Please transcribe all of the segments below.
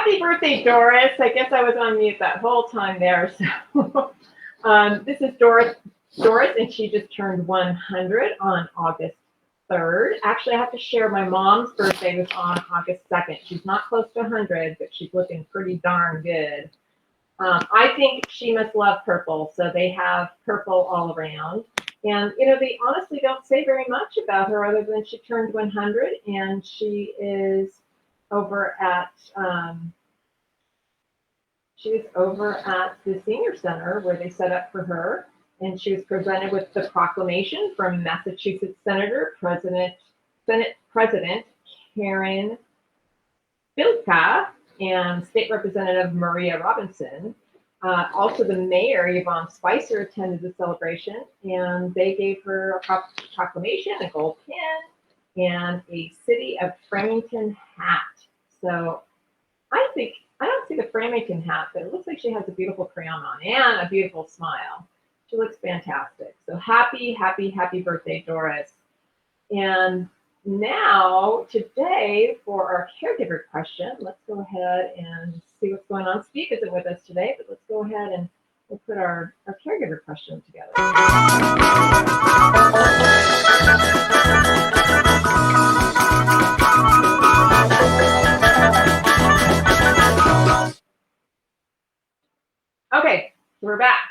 Happy birthday, Doris. I guess I was on mute that whole time there. So this is Doris, and she just turned 100 on August 3rd. Actually, I have to share my mom's birthday was on August 2nd. She's not close to 100, but she's looking pretty darn good. I think she must love purple, so they have purple all around. And, you know, they honestly don't say very much about her other than she turned 100, and she is over at the senior center where they set up for her, and she was presented with the proclamation from Massachusetts Senate President Karen Bilka and State Representative Maria Robinson. Also, the mayor, Yvonne Spicer, attended the celebration, and they gave her a proclamation, a gold pin, and a City of Framingham hat. So I don't see the Framingham hat, but it looks like she has a beautiful crayon on and a beautiful smile. She looks fantastic. So happy birthday, Doris. And now, today, for our caregiver question, let's go ahead and see what's going on. Steve isn't with us today, but let's go ahead and we'll put our caregiver question together. Okay, so we're back.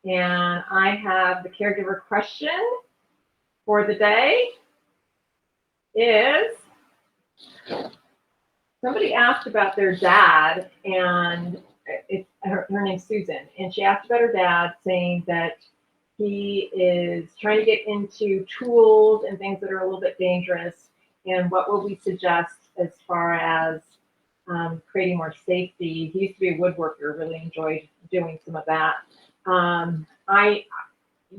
And I have the caregiver question for the day is, somebody asked about their dad, and her name's Susan, and she asked about her dad, saying that he is trying to get into tools and things that are a little bit dangerous, and what will we suggest as far as creating more safety? He used to be a woodworker, really enjoyed doing some of that.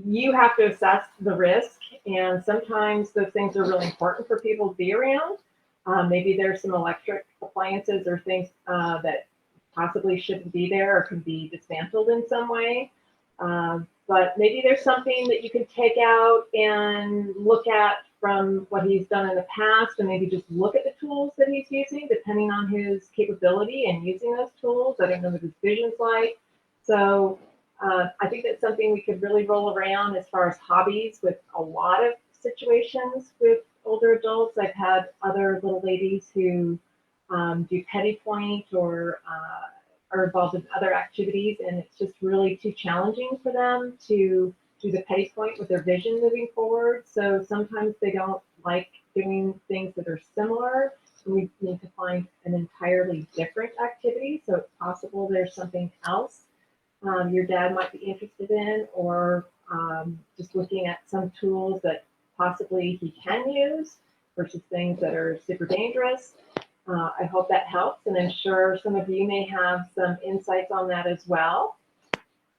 You have to assess the risk, and sometimes those things are really important for people to be around. Maybe there's some electric appliances or things that possibly shouldn't be there or can be dismantled in some way. But maybe there's something that you can take out and look at from what he's done in the past, and maybe just look at the tools that he's using, depending on his capability and using those tools. I don't know what his vision's like. So I think that's something we could really roll around as far as hobbies with a lot of situations with older adults. I've had other little ladies who do petty point or are involved in other activities, and it's just really too challenging for them to do the petty point with their vision moving forward. So sometimes they don't like doing things that are similar. We need to find an entirely different activity. So it's possible there's something else your dad might be interested in, or just looking at some tools that possibly he can use versus things that are super dangerous. I hope that helps, and I'm sure some of you may have some insights on that as well.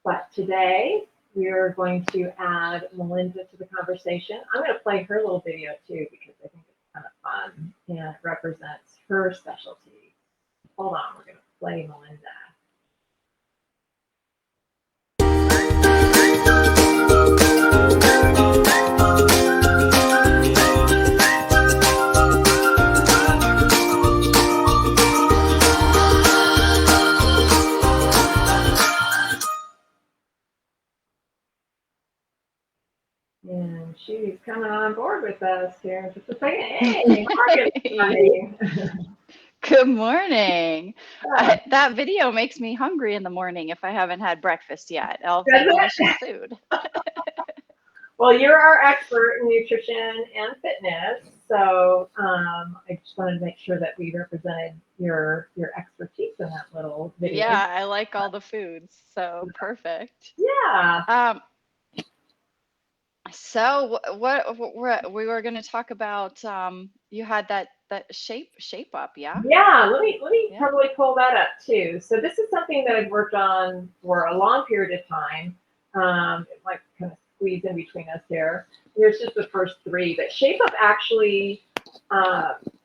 But today, we are going to add Melinda to the conversation. I'm going to play her little video too, because I think it's kind of fun and it represents her specialty. Hold on, we're going to play Melinda. And she's coming on board with us here in just a second. Hey, Morgan. Good morning. That video makes me hungry in the morning if I haven't had breakfast yet. All the delicious food. Well, you're our expert in nutrition and fitness, so I just wanted to make sure that we represented your expertise in that little video. Yeah, I like all the foods, so perfect. Yeah. So what we were going to talk about, you had that shape up, yeah? Yeah, let me probably pull that up too. So this is something that I've worked on for a long period of time. It might kind of squeeze in between us here. Here's just the first three, but Shape Up actually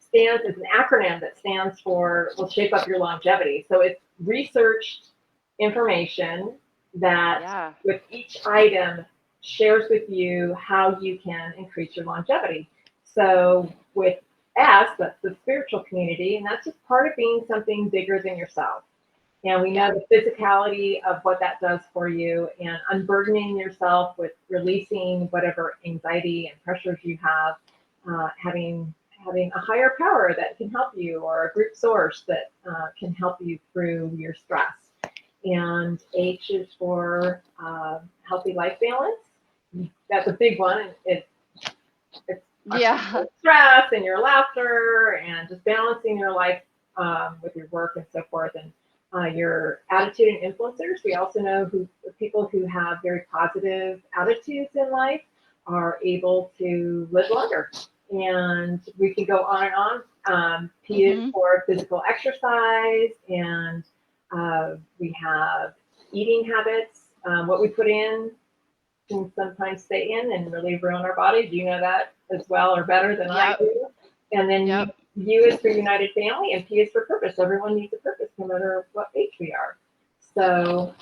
stands as an acronym that stands for, well, Shape Up Your Longevity. So it's researched information that with each item shares with you how you can increase your longevity. So with S, that's the spiritual community, and that's just part of being something bigger than yourself. And we know Yeah. the physicality of what that does for you, and unburdening yourself with releasing whatever anxiety and pressures you have, having a higher power that can help you, or a group source that can help you through your stress. And H is for healthy life balance. That's a big one. It's Yeah. stress and your laughter and just balancing your life with your work and so forth. And your attitude and influencers. We also know who people who have very positive attitudes in life are able to live longer. And we can go on and on. P is for physical exercise, and we have eating habits. What we put in can sometimes stay in and really ruin our body. Do you know that as well, or better than I do? And then U is for united family, and P is for purpose. Everyone needs a purpose, no matter what age we are. So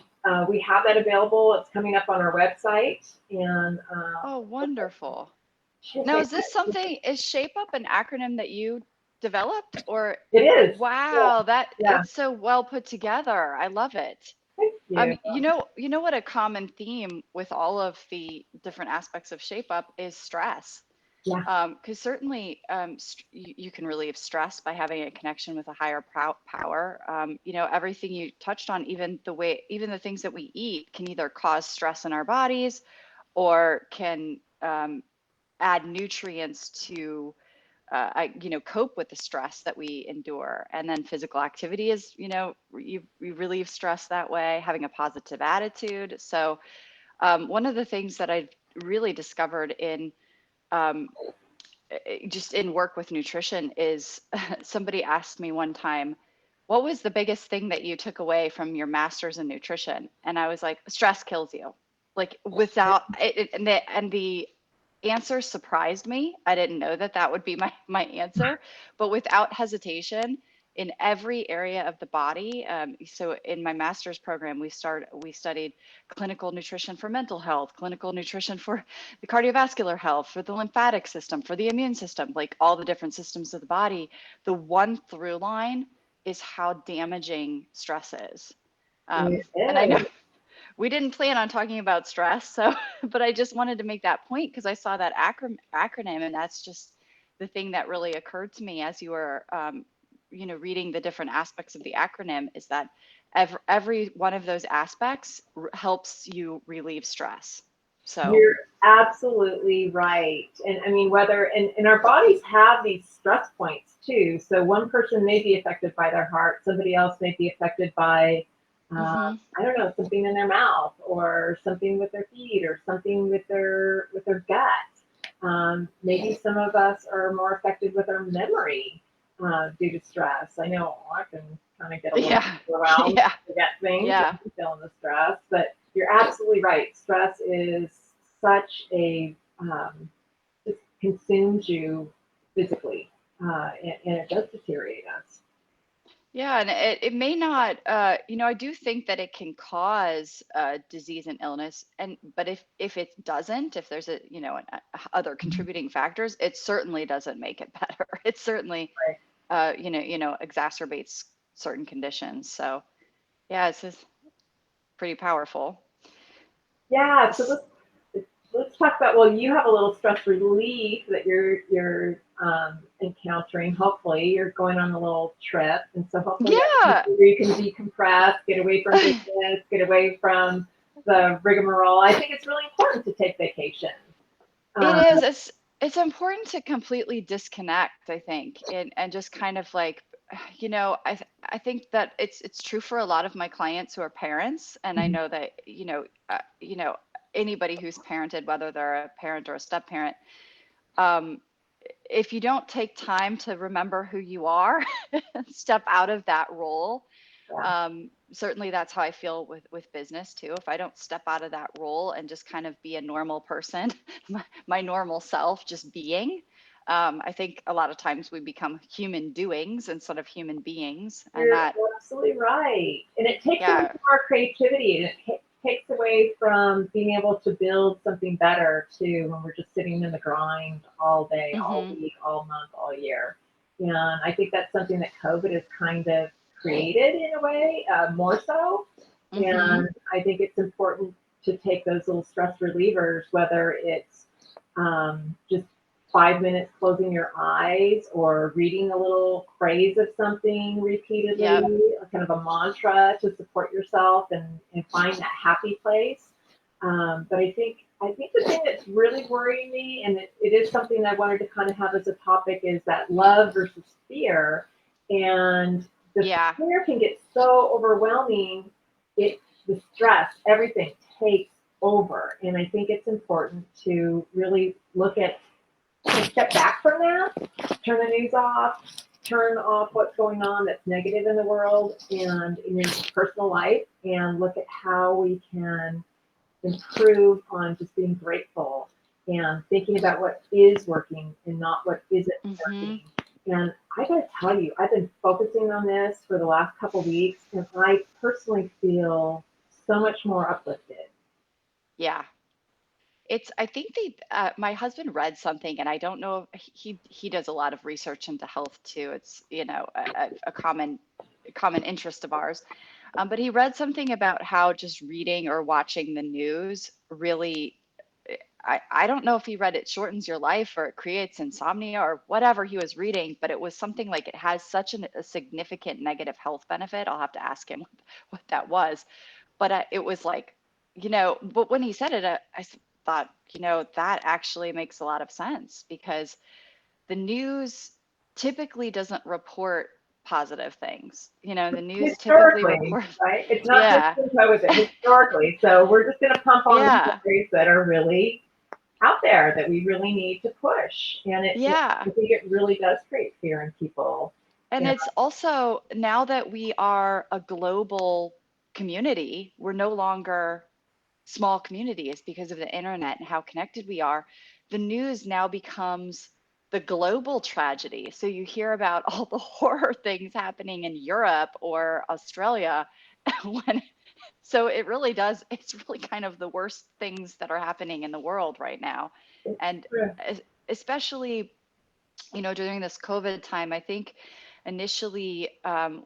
we have that available. It's coming up on our website. And oh, wonderful. Now, is this something? Is Shape Up an acronym that you developed, or? It is. Wow, it's so well put together. I love it. Thank you. You know what a common theme with all of the different aspects of Shape Up is stress. Yeah. Because certainly you can relieve stress by having a connection with a higher power. You know, everything you touched on, even the things that we eat can either cause stress in our bodies or can add nutrients to cope with the stress that we endure. And then physical activity is, you relieve stress that way, having a positive attitude. So one of the things that I really discovered in just in work with nutrition is somebody asked me one time, what was the biggest thing that you took away from your master's in nutrition? And I was like, stress kills you. Like without it, and the answer surprised me. I didn't know that would be my answer, but without hesitation, in every area of the body. So in my master's program, we studied clinical nutrition for mental health, clinical nutrition for the cardiovascular health, for the lymphatic system, for the immune system, like all the different systems of the body. The one through line is how damaging stress is. And I know we didn't plan on talking about stress, so, but I just wanted to make that point because I saw that acronym, and that's just the thing that really occurred to me as you were, reading the different aspects of the acronym, is that every one of those aspects helps you relieve stress. So you're absolutely right. And I mean, and our bodies have these stress points too. So one person may be affected by their heart, somebody else may be affected by I don't know, something in their mouth, or something with their feet, or something with their gut. Maybe some of us are more affected with our memory due to stress. I know I can kind of get a little overwhelmed, forget things, feeling the stress. But you're absolutely right. Stress is such a it consumes you physically, and it does deteriorate us. Yeah, and it may not, I do think that it can cause disease and illness, but if it doesn't, if there's other contributing factors, it certainly doesn't make it better. It certainly, exacerbates certain conditions. So, yeah, it's just pretty powerful. Yeah, so let's talk about, well, you have a little stress relief that you're encountering. Hopefully you're going on a little trip, and so hopefully you can decompress, get away from business, get away from the rigmarole. I think it's really important to take vacation. It is. It's important to completely disconnect, I think, and just kind of like, I think that it's true for a lot of my clients who are parents, and I know that anybody who's parented, whether they're a parent or a step parent, if you don't take time to remember who you are, step out of that role. Certainly that's how I feel with business too. If I don't step out of that role and just kind of be a normal person, my normal self, just being, I think a lot of times we become human doings instead of human beings. And You're absolutely right. And it takes away from our creativity, and it takes away from being able to build something better too, when we're just sitting in the grind all day, all week, all month, all year. And I think that's something that COVID has kind of created in a way, more so. Mm-hmm. And I think it's important to take those little stress relievers, whether it's just 5 minutes closing your eyes or reading a little phrase of something repeatedly, Yep. kind of a mantra to support yourself and find that happy place. But I think the thing that's really worrying me, and it is something I wanted to kind of have as a topic, is that love versus fear. And the Yeah. fear can get so overwhelming, the stress, everything takes over. And I think it's important to really step back from that, turn the news off, turn off what's going on that's negative in the world and in your personal life, and look at how we can improve on just being grateful and thinking about what is working and not what isn't Mm-hmm. working. And I gotta tell you, I've been focusing on this for the last couple weeks, and I personally feel so much more uplifted. Yeah. I think my husband read something, and I don't know if he does a lot of research into health too. It's, a common interest of ours. But he read something about how just reading or watching the news really, I don't know if he read it shortens your life or it creates insomnia or whatever he was reading, but it was something like it has such a significant negative health benefit. I'll have to ask him what that was. But it was like, but when he said it, thought, that actually makes a lot of sense because the news typically doesn't report positive things. The news typically Historically, report, right? It's not just yeah, since COVID, historically. So we're just gonna pump on the yeah, stories that are really out there that we really need to push. And yeah. I think it really does create fear in people. And And it's also now that we are a global community, we're no longer small communities because of the internet and how connected we are. The news now becomes the global tragedy. So you hear about all the horror things happening in Europe or Australia when so it really does, it's really kind of the worst things that are happening in the world right now. it's And true. especially during this COVID time, I think initially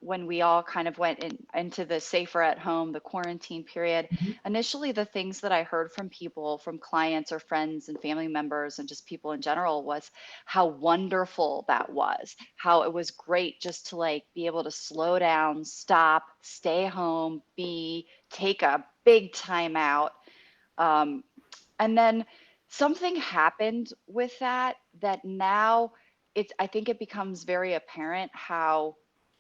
when we all kind of went into the safer at home, the quarantine period, initially the things that I heard from people, from clients or friends and family members and just people in general was how wonderful that was, how it was great just to like be able to slow down, stop, stay home, take a big time out. Um, and then something happened with that now I think it becomes very apparent how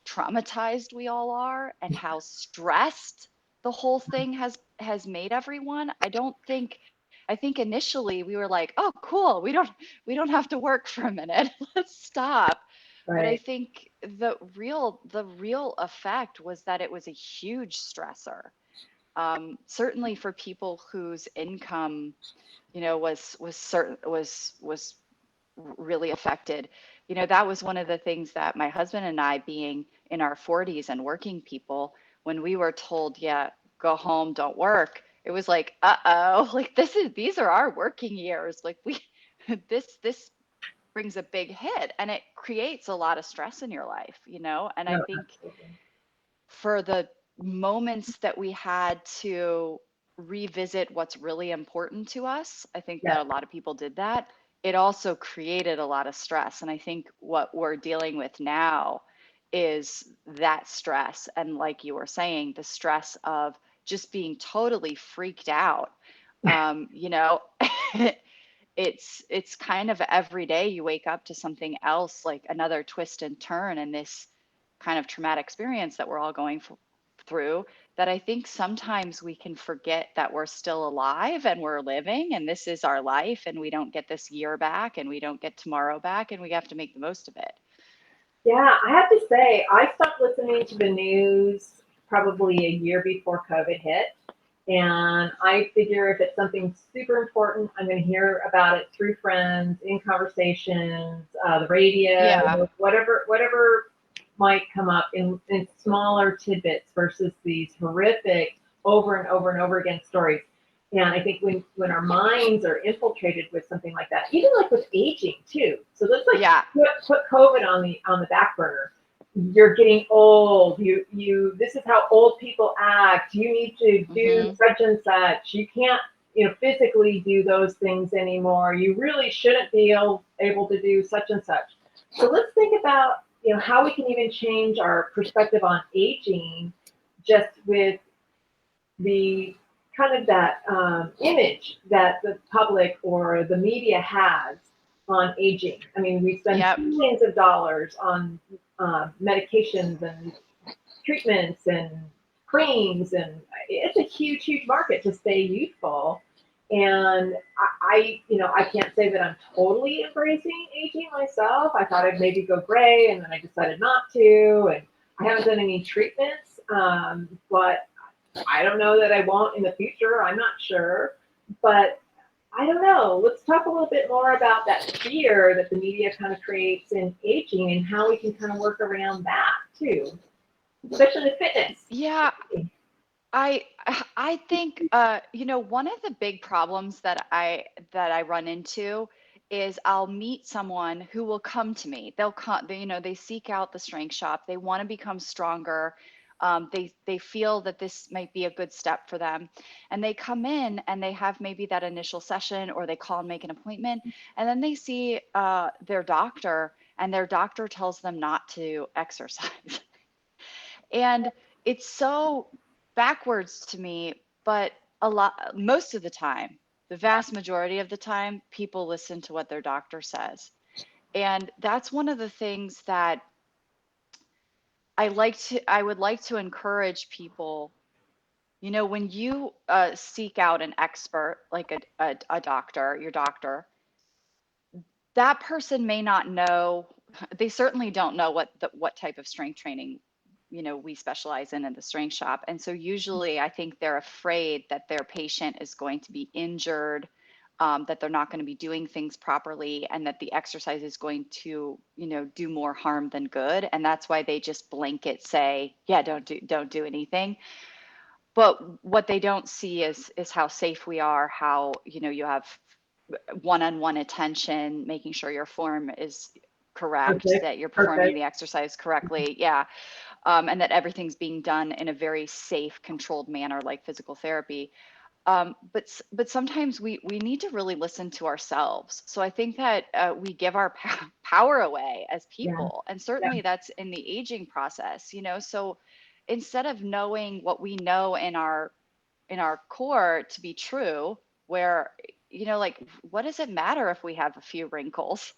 traumatized we all are and how stressed the whole thing has made everyone. I think initially we were like, oh cool, we don't have to work for a minute. Let's stop. But I Right. think the real effect was that it was a huge stressor. Certainly for people whose income was really affected. That was one of the things that my husband and I, being in our 40s and working people, when we were told, yeah, go home, don't work, it was like, uh-oh, like these are our working years. Like this brings a big hit and it creates a lot of stress in your life, and I No, think absolutely. for the moments that we had to revisit what's really important to us, I think Yes. that a lot of people did that. It also created a lot of stress. And I think what we're dealing with now is that stress. And like you were saying, the stress of just being totally freaked out. Um, you know, it's kind of every day you wake up to something else, like another twist and turn in this kind of traumatic experience that we're all through, that I think sometimes we can forget that we're still alive and we're living and this is our life and we don't get this year back and we don't get tomorrow back and we have to make the most of it. Yeah, I have to say, I stopped listening to the news probably a year before COVID hit. And I figure if it's something super important, I'm going to hear about it through friends, in conversations, the Yeah. radio, whatever might come up in smaller tidbits versus these horrific over and over and over again stories. And I think when our minds are infiltrated with something like that, even like with aging too. So let's like Yeah. put COVID on the back burner. You're getting old. This is how old people act. You need to do Hmm. such and such. You can't, physically do those things anymore. You really shouldn't be able to do such and such. So let's think about, how we can even change our perspective on aging just with the kind of that image that the public or the media has on aging. I mean, we spend Yep. billions of dollars on medications and treatments and creams, and it's a huge, huge market to stay youthful. And I can't say that I'm totally embracing aging myself. I thought I'd maybe go gray, and then I decided not to. And I haven't done any treatments, but I don't know that I won't in the future. I'm not sure. But I don't know. Let's talk a little bit more about that fear that the media kind of creates in aging and how we can kind of work around that too, especially the fitness. Yeah. I I think one of the big problems that I run into is I'll meet someone who will come to me. They'll come, they seek out the strength shop. They want to become stronger. They feel that this might be a good step for them, and they come in and they have maybe that initial session, or they call and make an appointment, and then they see their doctor, and their doctor tells them not to exercise. And it's so backwards to me, but most of the time, the vast majority of the time, people listen to what their doctor says. And that's one of the things that I would like to encourage people. When you seek out an expert, like a doctor, your doctor, that person may not know, they certainly don't know what type of strength training we specialize in the strength shop. And so usually I think they're afraid that their patient is going to be injured, that they're not going to be doing things properly, and that the exercise is going to do more harm than good. And that's why they just blanket say, yeah, don't do anything. But what they don't see is how safe we are, how you have one-on-one attention, making sure your form is correct, Perfect. that you're performing Perfect. the exercise correctly. Yeah. And that everything's being done in a very safe, controlled manner, like physical therapy. But sometimes we need to really listen to ourselves. So I think that we give our power away as Yeah. people, and Yeah. certainly that's in the aging process. So instead of knowing what we know in our core to be true, where like, what does it matter if we have a few wrinkles?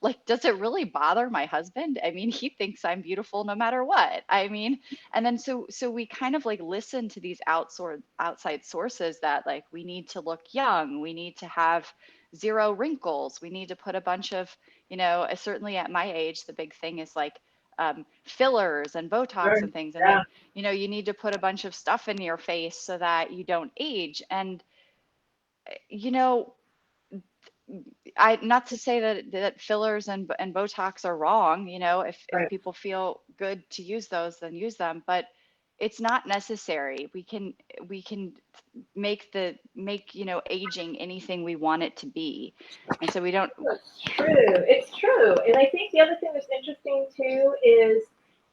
Like, does it really bother my husband? I mean, he thinks I'm beautiful no matter what. I mean, and then so we kind of like listen to these outside sources that, like, we need to look young, we need to have zero wrinkles, we need to put a bunch of, certainly at my age, the big thing is like fillers and Botox Sure. and things. And Yeah. then, you need to put a bunch of stuff in your face so that you don't age. And, you know, not to say that fillers and Botox are wrong. If Right. people feel good to use those, then use them. But it's not necessary. We can make aging anything we want it to be, and so we don't. It's true. It's true. And I think the other thing that's interesting too is,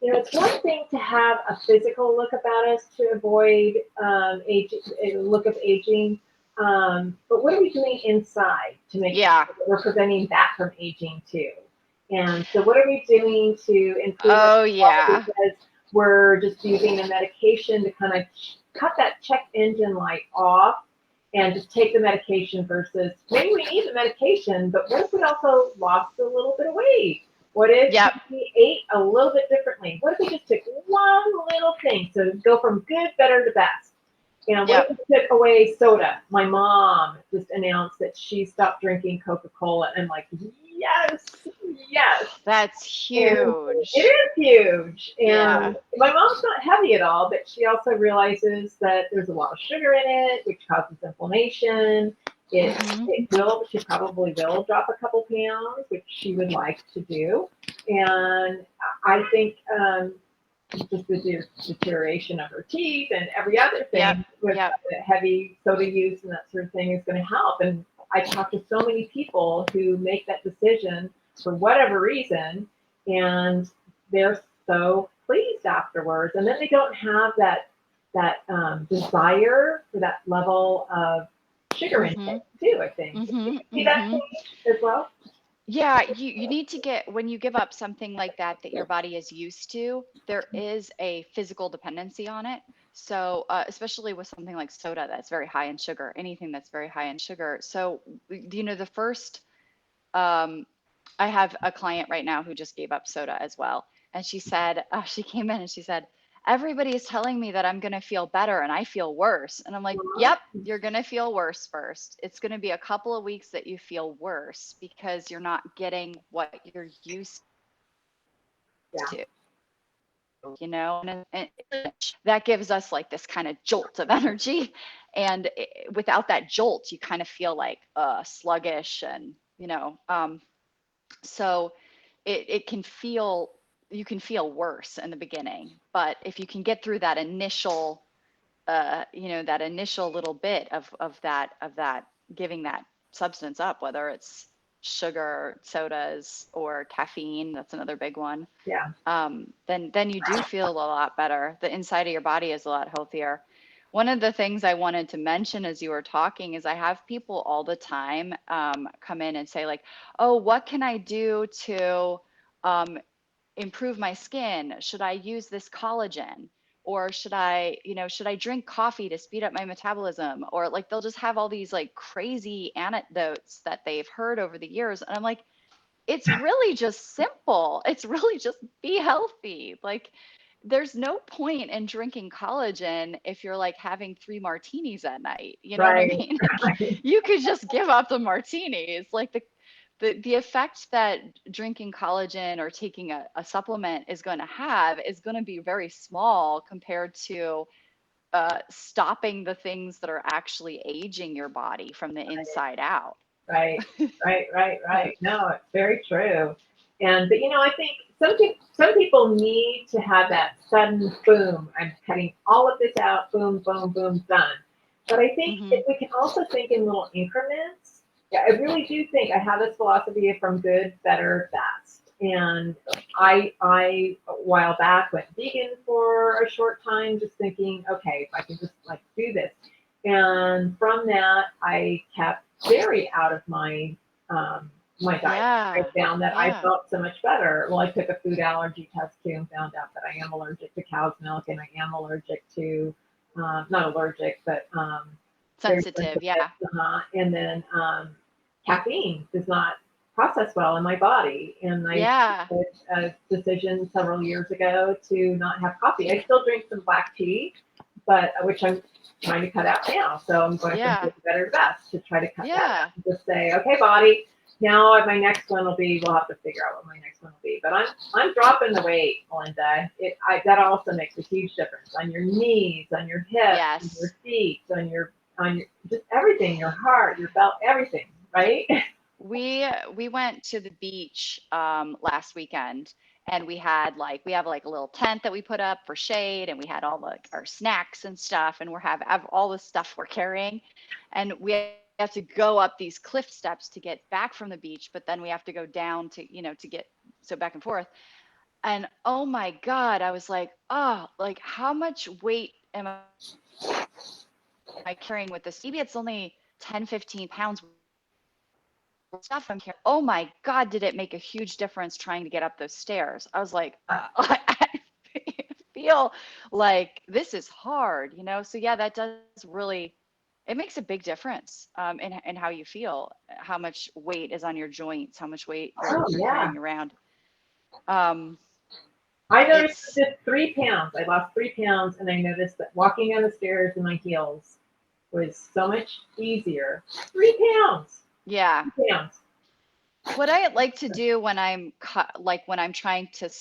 it's one thing to have a physical look about us to avoid age, a look of aging. But what are we doing inside to make sure Yeah. that we're preventing that from aging too? And so what are we doing to improve our Oh health, yeah. because we're just using a medication to kind of cut that check engine light off and just take the medication versus maybe we need the medication, but what if we also lost a little bit of weight? What if Yep. we ate a little bit differently? What if we just took one little thing to go from good, better to best? What Yep. if we took away soda? My mom just announced that she stopped drinking Coca-Cola. And I'm like, yes, yes. That's And it huge. is huge. Yeah. And my mom's not heavy at all, but she also realizes that there's a lot of sugar in it, which causes inflammation. Hmm. She probably will drop a couple pounds, which she would like to do. And I think just the deterioration of her teeth and every other thing Yep. with Yep. the heavy soda use and that sort of thing is going to help. And I talk to so many people who make that decision for whatever reason, and they're so pleased afterwards. And then they don't have that desire for that level of sugar intake too, I think. Mm-hmm. See that as well? Yeah, you need to get, when you give up something like that your body is used to, there is a physical dependency on it. So especially with something like soda that's very high in sugar, anything that's very high in sugar. So the first I have a client right now who just gave up soda as well. And she said, she came in and she said, everybody is telling me that I'm going to feel better and I feel worse. And I'm like, yep, you're going to feel worse first. It's going to be a couple of weeks that you feel worse because you're not getting what you're used to. And that gives us like this kind of jolt of energy. And without that jolt, you kind of feel like sluggish and, so it can feel, you can feel worse in the beginning, but if you can get through that initial, that initial little bit of that giving that substance up, whether it's sugar, sodas, or caffeine, that's another big one. Yeah. Then you do feel a lot better. The inside of your body is a lot healthier. One of the things I wanted to mention as you were talking is I have people all the time come in and say like, oh, what can I do to improve my skin? Should I use this collagen? Or should I drink coffee to speed up my metabolism? Or like they'll just have all these like crazy anecdotes that they've heard over the years. And I'm like, it's really just simple. It's really just be healthy. Like there's no point in drinking collagen if you're like having 3 martinis at night. You know what I mean? Like, you could just give up the martinis. Like the effect that drinking collagen or taking a supplement is going to have is going to be very small compared to stopping the things that are actually aging your body from the inside out. Right. No, it's very true. But I think some people need to have that sudden boom. I'm cutting all of this out. Boom, boom, boom, done. But I think if we can also think in little increments. Yeah, I really do think I have this philosophy of from good, better, best. And I a while back went vegan for a short time, just thinking, okay, if I can just like do this. And from that, I kept dairy out of my my diet. Yeah. I found that I felt so much better. Well, I took a food allergy test too and found out that I am allergic to cow's milk and I am allergic to not allergic, but sensitive. Yeah. And then caffeine does not process well in my body, and I made a decision several years ago to not have coffee. I still drink some black tea, but which I'm trying to cut out now. So I'm going from good to better to best to try to cut that out. And just say, okay, body, now my next one will be, we'll have to figure out what my next one will be. But I'm dropping the weight, Melinda. That also makes a huge difference on your knees, on your hips, on your feet, on your just everything, your heart, your belt, everything, right? We went to the beach last weekend, and we have like a little tent that we put up for shade, and we had all like our snacks and stuff, and have all the stuff we're carrying, and we have to go up these cliff steps to get back from the beach, but then we have to go down to to get back and forth. And oh my God, I was like, oh, like how much weight am I carrying with this? Maybe it's only 10, 15 pounds stuff I'm carrying. Oh my God, did it make a huge difference trying to get up those stairs? I was like, I feel like this is hard, So yeah, that does really, it makes a big difference in how you feel, how much weight is on your joints, how much weight you're carrying around. I noticed just 3 pounds. I lost 3 pounds, and I noticed that walking down the stairs in my heels was so much easier. 3 pounds. Yeah. 3 pounds. What I like to do when I'm when I'm trying to,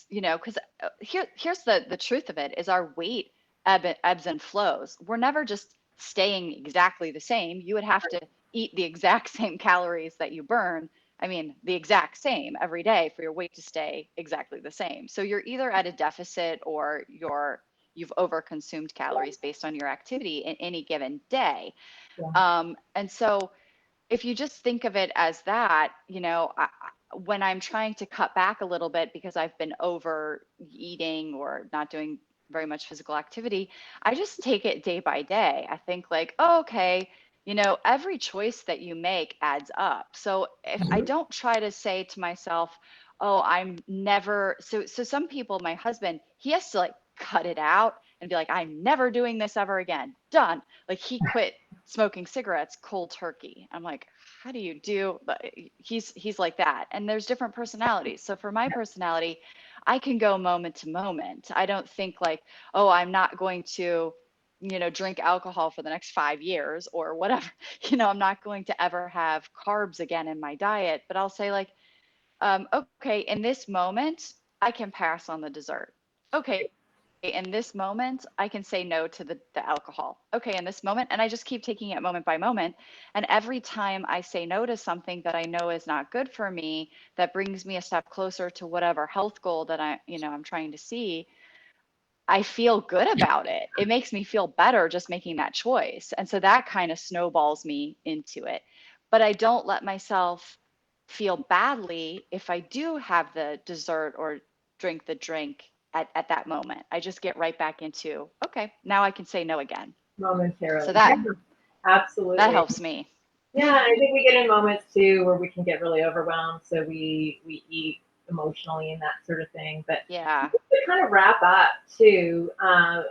because here's the truth of it is our weight ebbs and flows. We're never just staying exactly the same. You would have to eat the exact same calories that you burn I mean, the exact same every day for your weight to stay exactly the same. So you're either at a deficit or you've overconsumed calories based on your activity in any given day. Yeah. And so if you just think of it as that, when I'm trying to cut back a little bit because I've been overeating or not doing very much physical activity, I just take it day by day. I think like, oh, okay, every choice that you make adds up. So if I Mhm. don't try to say to myself, oh, I'm never, so some people, my husband, he has to like cut it out and be like, I'm never doing this ever again. Done. Like he quit smoking cigarettes cold turkey. I'm like, how do you do? But he's like that. And there's different personalities. So for my personality, I can go moment to moment. I don't think like, oh, I'm not going to, drink alcohol for the next 5 years or whatever. I'm not going to ever have carbs again in my diet. But I'll say like, okay, in this moment, I can pass on the dessert. Okay, in this moment, I can say no to the alcohol. Okay, in this moment, and I just keep taking it moment by moment. And every time I say no to something that I know is not good for me, that brings me a step closer to whatever health goal that I'm trying to see, I feel good about it. It makes me feel better just making that choice. And so that kind of snowballs me into it. But I don't let myself feel badly if I do have the dessert or drink the drink at that moment. I just get right back into, okay, now I can say no again. So Momentarily. that Yeah, that absolutely. helps me. Yeah, I think we get in moments too where we can get really overwhelmed, so we eat emotionally and that sort of thing. But Yeah. to kind of wrap up too, I'm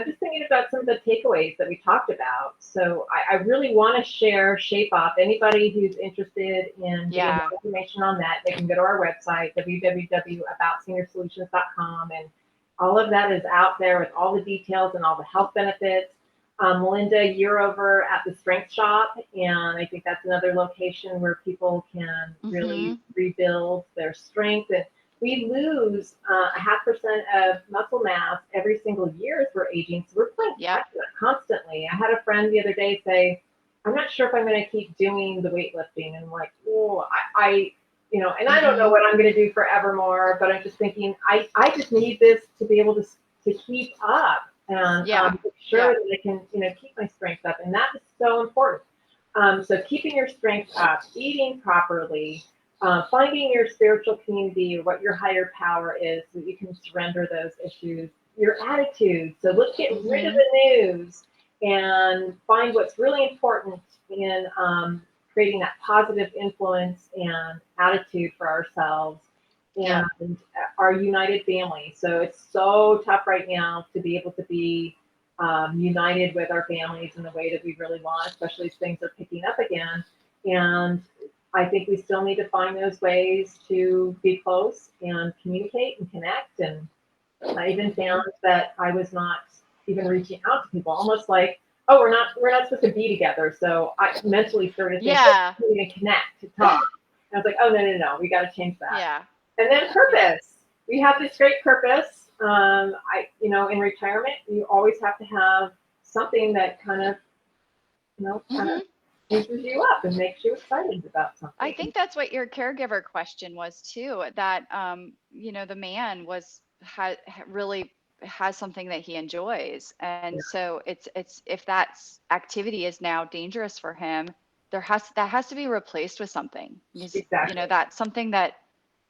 just thinking about some of the takeaways that we talked about. So I really want to share Shape Up. Anybody who's interested in getting Yeah. more information on that, they can go to our website, www.seniorsolutions.com, and all of that is out there with all the details and all the health benefits. Melinda, you're over at the Strength Shop, and I think that's another location where people can really Mm-hmm. rebuild their strength. And we lose a 0.5% of muscle mass every single year as we're aging. So we're playing Yep. catch up constantly. I had a friend the other day say, I'm not sure if I'm going to keep doing the weightlifting. And I'm like, oh, and I don't know Mm-hmm. what I'm going to do forevermore, but I'm just thinking, I just need this to be able to keep up and Yeah. make sure Yeah. that I can, keep my strength up. And that is so important. So keeping your strength up, eating properly, finding your spiritual community or what your higher power is so that you can surrender those issues, your attitude. So let's get rid of Mm-hmm. the news and find what's really important in creating that positive influence and attitude for ourselves Yep. and our united family. So it's so tough right now to be able to be united with our families in the way that we really want, especially as things are picking up again. And I think we still need to find those ways to be close and communicate and connect. And I even Mm-hmm. found that I was not even reaching out to people, almost like, oh, we're not supposed to be together. So I mentally started thinking, oh, Yeah. we need to connect, to talk. And I was like, oh no, we got to change that. Yeah. And then Yeah. purpose. We have this great purpose. In retirement, you always have to have something that kind of, kind of Mm-hmm. juices you up and makes you excited about I something. think that's what your caregiver question was too, that the man really has something that he enjoys. And Yeah, so it's if that activity is now dangerous for him, that has to be replaced with something. Because exactly. that's something that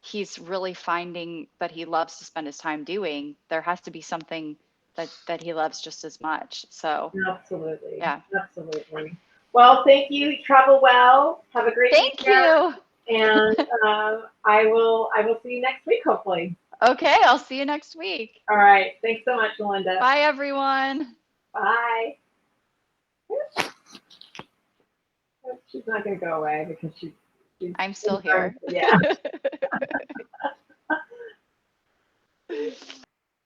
he's really finding that he loves to spend his time doing. There has to be something that he loves just as much. So, Absolutely. yeah. Absolutely. Well, thank you. Travel well. Have a great Thank weekend. you. And I will see you next week, hopefully. Okay, I'll see you next week. All right. Thanks so much, Melinda. Bye, everyone. Bye. She's not going to go away because she's I'm still here. yeah.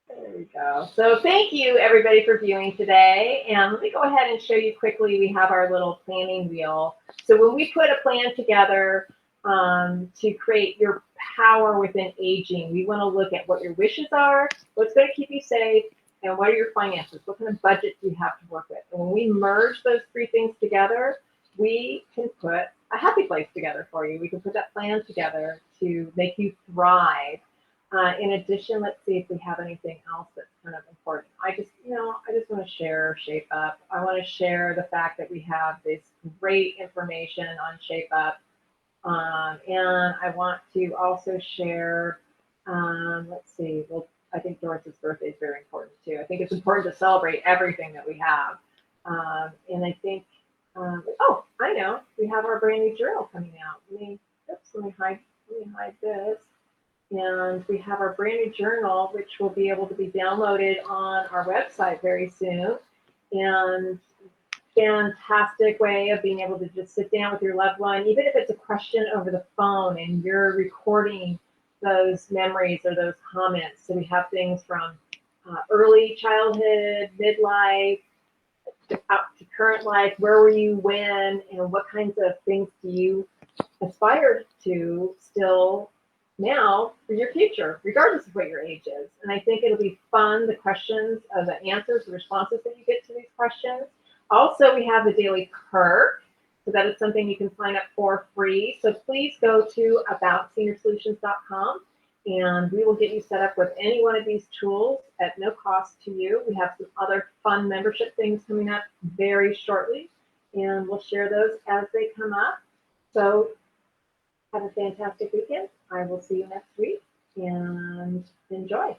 There we go. So thank you everybody for viewing today. And let me go ahead and show you quickly. We have our little planning wheel. So when we put a plan together to create your power within aging, we want to look at what your wishes are, what's going to keep you safe, and what are your finances? What kind of budget do you have to work with? And when we merge those three things together, we can put a happy place together for you. We can put that plan together to make you thrive. In addition, let's see if we have anything else that's kind of important. I just want to share Shape Up. I want to share the fact that we have this great information on Shape Up. And I want to also share, let's see, well, I think Doris's birthday is very important too. I think it's important to celebrate everything that we have. And I think, oh, I know, we have our brand new journal coming out. Let me hide this. And we have our brand new journal, which will be able to be downloaded on our website very soon. And fantastic way of being able to just sit down with your loved one, even if it's a question over the phone and you're recording those memories or those comments. So we have things from early childhood, midlife, out to current life. Where were you when, and what kinds of things do you aspire to still now for your future, regardless of what your age is. And I think it'll be fun, the questions, the answers, the responses that you get to these questions. Also, we have the daily perk, so that is something you can sign up for free. So please go to aboutseniorsolutions.com and we will get you set up with any one of these tools at no cost to you. We have some other fun membership things coming up very shortly, and we'll share those as they come up. So have a fantastic weekend. I will see you next week, and enjoy.